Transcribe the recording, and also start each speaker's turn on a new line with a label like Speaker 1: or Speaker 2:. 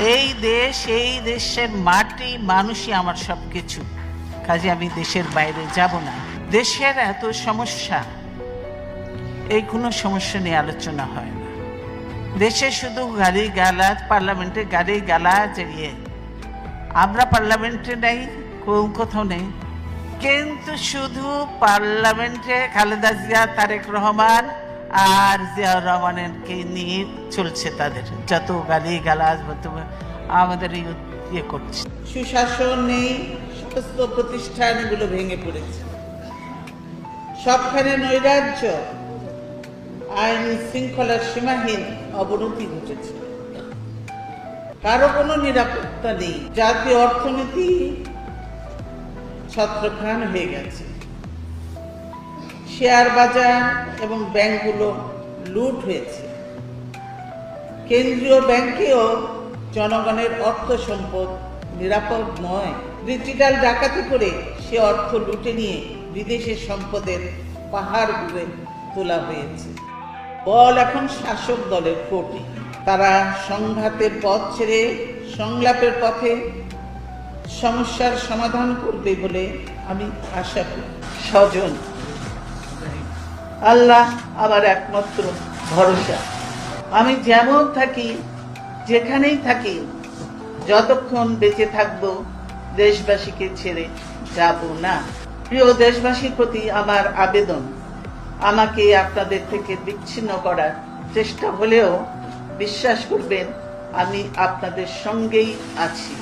Speaker 1: এই দেশ, এই দেশের মাটি, মানুষই আমার সবকিছু। কাজে আমি দেশের বাইরে যাব না। দেশের এত সমস্যা, এই কোনো সমস্যা নিয়ে আলোচনা হয় না। দেশে শুধু গালি গালাজ, পার্লামেন্টে গালি গালাজ এড়িয়ে। আমরা পার্লামেন্টে নেই, কোথাও নেই, কিন্তু শুধু পার্লামেন্টে খালেদা জিয়া, তারেক রহমান আর জিয়াউর রহমানকে নিয়ে চলছে। তাদের যত গালি গালাজ আমাদের ইয়ে করছে। সুশাসন নেই, সমস্ত প্রতিষ্ঠানগুলো ভেঙে পড়েছে, সবখানে নৈরাজ্য, আইন শৃঙ্খলার সীমাহীন অবনতি ঘটেছে, কারো কোনো নিরাপত্তা নেই। জাতীয় অর্থনীতি ছত্রখান হয়ে গেছে, শেয়ার বাজার এবং ব্যাংকগুলো লুট হয়েছে, কেন্দ্রীয় ব্যাংকেও জনগণের অর্থ সম্পদ নিরাপদ নয়। ডিজিটাল ডাকাতি করে সে অর্থ লুটে নিয়ে বিদেশের সম্পদের পাহাড় ঘুরে তোলা হয়েছে। বল এখন শাসক দলের কোর্টে। তারা সংঘাতের পথ ছেড়ে সংলাপের পথে সমস্যার সমাধান করবে বলে আমি আশা করি। স্বজন, আল্লাহ আমার একমাত্র ভরসা। আমি যেমন থাকি, যেখানেই থাকি, যতক্ষণ বেঁচে থাকবো দেশবাসীকে ছেড়ে যাব না। প্রিয় দেশবাসীর প্রতি আমার আবেদন, আমাকে আপনাদের থেকে বিচ্ছিন্ন করার চেষ্টা হলেও বিশ্বাস করবেন আমি আপনাদের সঙ্গেই আছি।